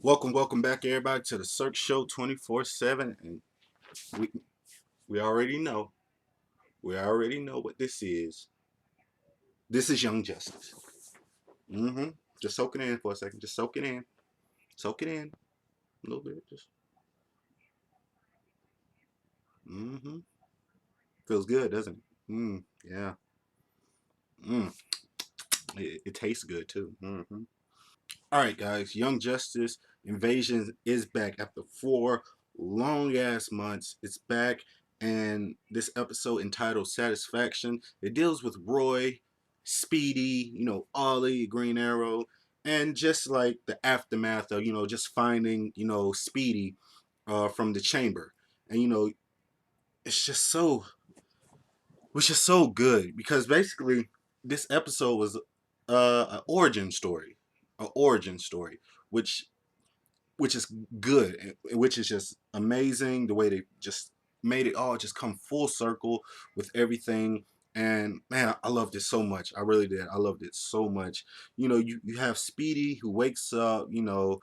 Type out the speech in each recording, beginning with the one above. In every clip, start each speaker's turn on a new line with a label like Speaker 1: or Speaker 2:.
Speaker 1: Welcome back, everybody, to the Cirque Show 24/7. And we we already know, we already know what this is. This is Young Justice. Mm-hmm. Just soak it in for a second. Just soak it in. Soak it in a little bit. Just mm-hmm. Feels good, doesn't it? Yeah. Mm. It tastes good too. Mm-hmm. All right, guys. Young Justice Invasion is back after 4 long ass months. It's back, and this episode entitled Satisfaction. It deals with Roy, Speedy, Ollie, Green Arrow, and just like the aftermath of just finding Speedy from the chamber, and it's just so which is so good because basically this episode was an origin story, which which is good, which is just amazing the way they just made it all just come full circle with everything. And man, I loved it so much. I really did. I loved it so much. You have Speedy who wakes up to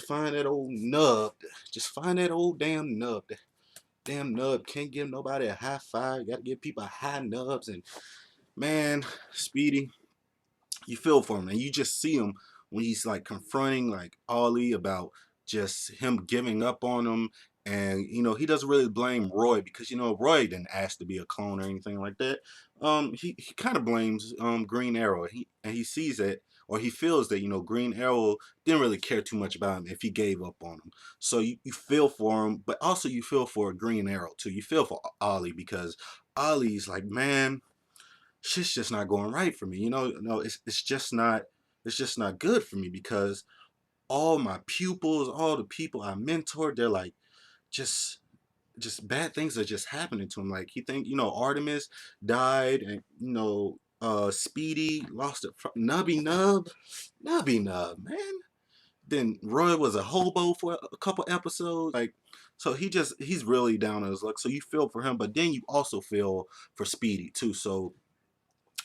Speaker 1: find that old nub. Just find that old damn nub. That damn nub can't give nobody a high five. You gotta give people high nubs. And man, Speedy, you feel for him, and you just see him when he's like confronting like Ollie about just him giving up on him. And he doesn't really blame Roy because Roy didn't ask to be a clone or anything like that. He kind of blames Green Arrow. He sees that, or he feels that Green Arrow didn't really care too much about him if he gave up on him. So you feel for him, but also you feel for Green Arrow too. You feel for Ollie because Ollie's like, man, shit's just not going right for me. No, it's just not good for me because all my pupils, all the people I mentored, they're like just bad things are just happening to him. Like he think Artemis died, and Speedy lost it. Nubby Nub, man. Then Roy was a hobo for a couple episodes. Like, so he's really down on his luck. So you feel for him, but then you also feel for Speedy too. So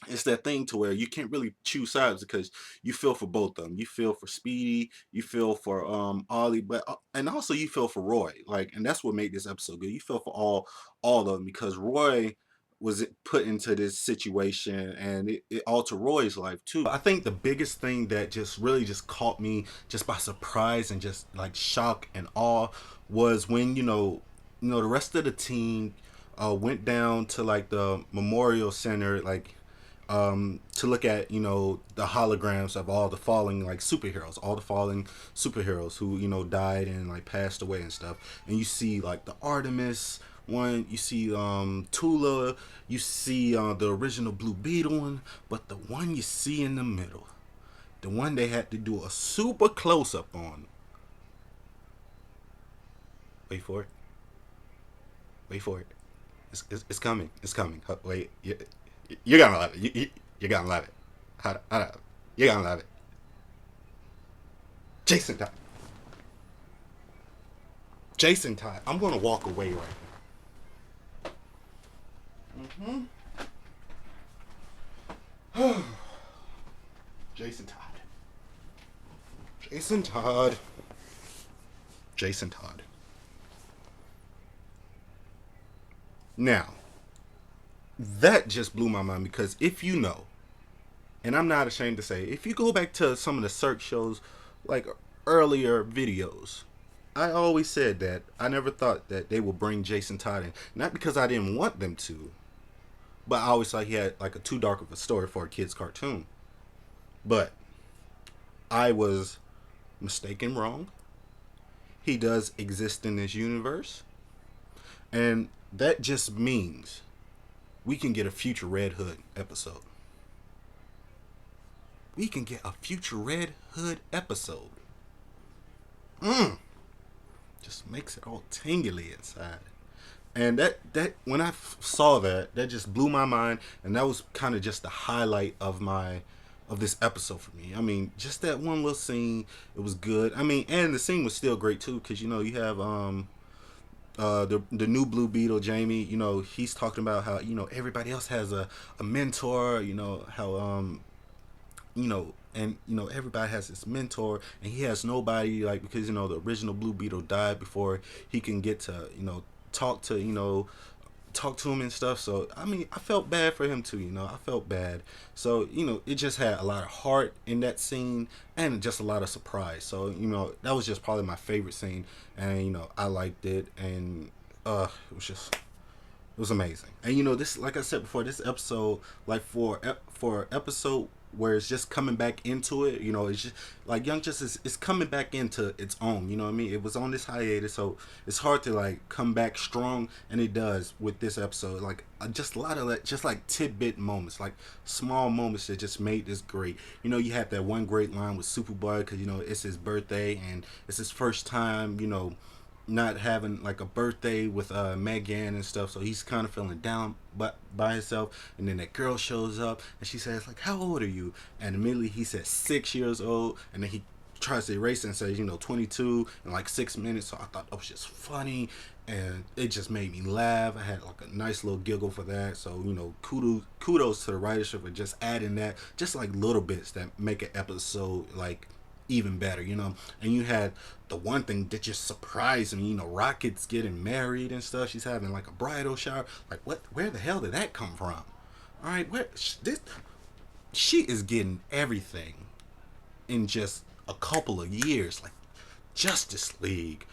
Speaker 1: it's that thing to where you can't really choose sides because you feel for both of them. You feel for Speedy, you feel for Ollie, but and also you feel for Roy. Like, and that's what made this episode good. You feel for all of them because Roy was put into this situation, and it altered Roy's life too. I think the biggest thing that just really just caught me just by surprise and just like shock and awe was when the rest of the team went down to like the memorial center, like to look at the holograms of all the falling like superheroes, all the falling superheroes who died and like passed away and stuff. And you see like the Artemis one, you see Tula, you see the original Blue Beetle one, but the one you see in the middle, the one they had to do a super close up on. Wait for it. Wait for it. It's coming. It's coming. Wait. You're gonna love it. You're gonna love it. You're gonna love it. Jason Todd. Jason Todd. I'm gonna walk away right now. Mm-hmm. Jason Todd. Jason Todd. Jason Todd. Now, that just blew my mind because if you know, and I'm not ashamed to say, if you go back to some of the search shows, like earlier videos, I always said that I never thought that they would bring Jason Todd in. Not because I didn't want them to, but I always thought he had like a too dark of a story for a kid's cartoon. But I was mistaken wrong. He does exist in this universe. And that just means we can get a future Red Hood episode. We can get a future Red Hood episode. Mmm. Just makes it all tingly inside. And that when I saw that just blew my mind, and that was kind of just the highlight of this episode for me. I mean, just that one little scene, it was good. I mean, and the scene was still great too, because you have the new Blue Beetle, Jamie. He's talking about how everybody else has a mentor. How you know and everybody has this mentor, and he has nobody, like, because the original Blue Beetle died before he can get to talk to talk to him and stuff. So I mean, I felt bad for him too. I felt bad. So it just had a lot of heart in that scene, and just a lot of surprise. So that was just probably my favorite scene, and I liked it, and it was amazing. And this, like I said before, this episode, like for episode where it's just coming back into it, it's just like Young Justice is coming back into its own. You know what I mean? It was on this hiatus, so it's hard to like come back strong, and it does with this episode. Like just a lot of that, just like tidbit moments, like small moments that just made this great. You had that one great line with Superboy because it's his birthday and it's his first time. Not having like a birthday with Megan and stuff, so he's kind of feeling down but by himself. And then that girl shows up and she says like, "How old are you?" And immediately he says 6 years old, and then he tries to erase it and says 22 in like 6 minutes. So I thought that was just funny, and it just made me laugh. I had like a nice little giggle for that. So kudos to the writership for just adding that, just like little bits that make an episode like even better. And you had the one thing that just surprised me, Rocket's getting married and stuff. She's having like a bridal shower. Like, where the hell did that come from? All right, she is getting everything in just a couple of years. Like Justice League,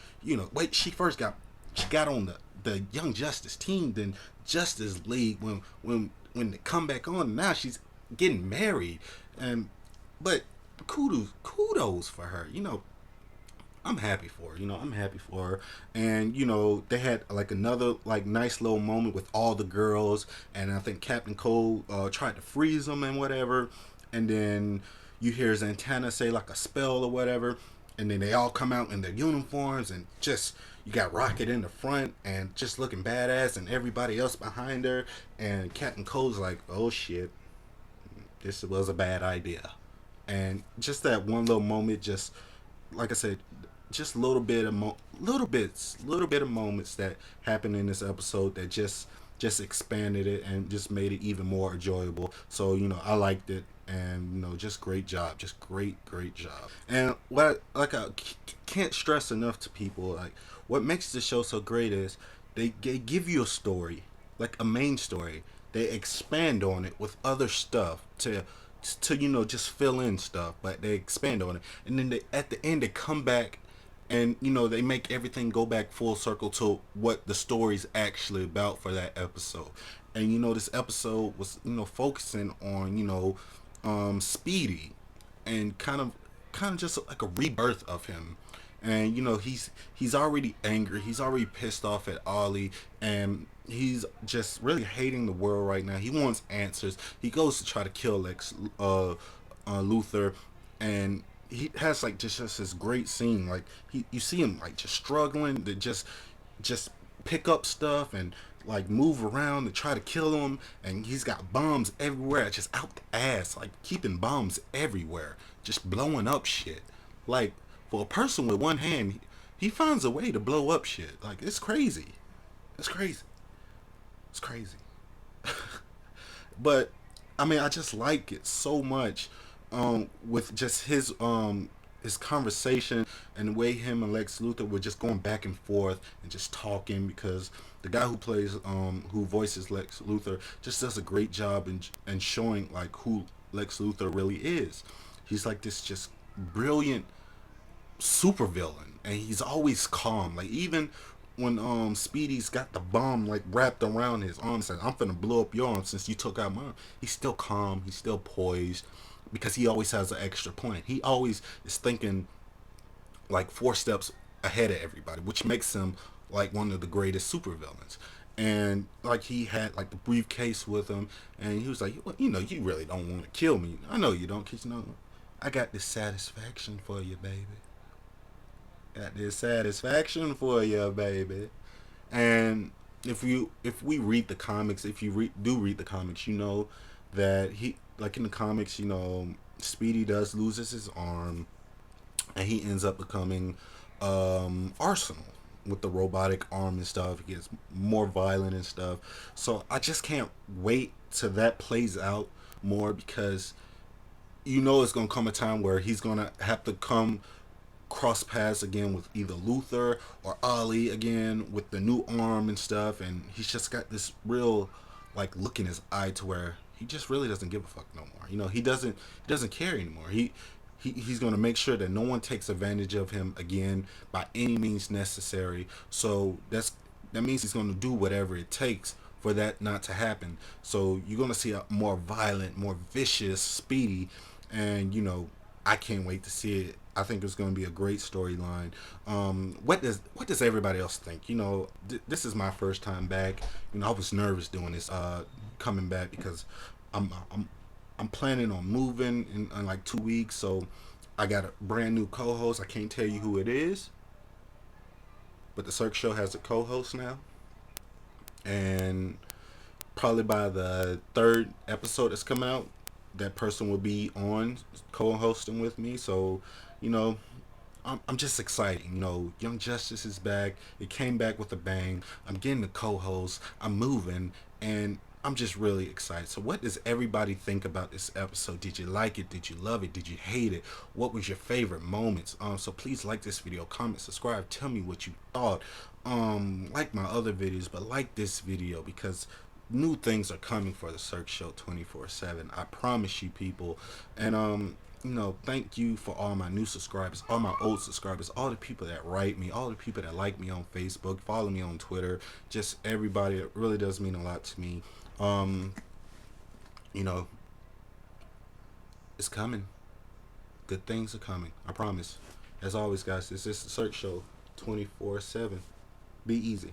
Speaker 1: wait, she got on the Young Justice team, then Justice League when they come back on, now she's getting married. And but kudos for her. I'm happy for her. I'm happy for her. And they had like another like nice little moment with all the girls, and I think Captain Cold tried to freeze them and whatever, and then you hear Zatanna say like a spell or whatever, and then they all come out in their uniforms, and just you got Rocket in the front and just looking badass, and everybody else behind her, and Captain Cold's like, "Oh shit, this was a bad idea." And just that one little moment, just like I said, just little bit of moments that happened in this episode that just expanded it and just made it even more enjoyable. So I liked it, and just great job, just great job. And what like I can't stress enough to people, like what makes the show so great is they give you a story, like a main story. They expand on it with other stuff to just fill in stuff, but they expand on it, and then at the end they come back, and they make everything go back full circle to what the story's actually about for that episode. And this episode was focusing on Speedy, and kind of just like a rebirth of him. And he's already angry, he's already pissed off at Ollie, and he's just really hating the world right now. He wants answers. He goes to try to kill Lex Luthor, and he has like just this great scene. Like you see him like just struggling to just pick up stuff and like move around to try to kill him, and he's got bombs everywhere, just out the ass, like keeping bombs everywhere, just blowing up shit. Like for a person with one hand, he finds a way to blow up shit. Like it's crazy. It's crazy. It's crazy. But I mean, I just like it so much, with just his conversation and the way him and Lex Luthor were just going back and forth and just talking, because the guy who voices Lex Luthor just does a great job in showing like who Lex Luthor really is. He's like this just brilliant supervillain, and he's always calm. Like even when Speedy's got the bomb like wrapped around his arm, says, "I'm finna blow up your arm since you took out mine," he's still calm, he's still poised, because he always has an extra plan. He always is thinking like 4 steps ahead of everybody, which makes him like one of the greatest supervillains. And like he had like the briefcase with him, and he was like, "Well, you really don't want to kill me. I know you don't, cause I got this satisfaction for you, baby. Got this satisfaction for you, baby." And if we read the comics, if you do read the comics, that he, like in the comics, Speedy does loses his arm, and he ends up becoming Arsenal with the robotic arm and stuff. He gets more violent and stuff. So I just can't wait till that plays out more, because you know it's gonna come a time where he's gonna have to come cross paths again with either Luther or Ali again with the new arm and stuff, and he's just got this real like look in his eye to where he just really doesn't give a fuck no more. You know, he doesn't care anymore. He's going to make sure that no one takes advantage of him again by any means necessary. So that means he's going to do whatever it takes for that not to happen. So you're going to see a more violent, more vicious Speedy, and I can't wait to see it. I think it's going to be a great storyline. What does everybody else think? This is my first time back. I was nervous doing this, coming back because I'm I'm I'm planning on moving in like 2 weeks. So I got a brand new co-host. I can't tell you who it is, but the Cirque Show has a co-host now, and probably by the third episode that's come out, that person will be on co-hosting with me. So, you know, I'm just excited. Young Justice is back. It came back with a bang. I'm getting the co-host. I'm moving, and I'm just really excited. So, what does everybody think about this episode? Did you like it? Did you love it? Did you hate it? What was your favorite moments? So please like this video, comment, subscribe. Tell me what you thought. Like my other videos, but like this video because new things are coming for the Cirque Show 24/7. I promise you, people. And thank you for all my new subscribers, all my old subscribers, all the people that write me, all the people that like me on Facebook, follow me on Twitter, just everybody. It really does mean a lot to me. Um, you know, it's coming. Good things are coming. I promise. As always, guys, this is the Search Show 24/7. Be easy.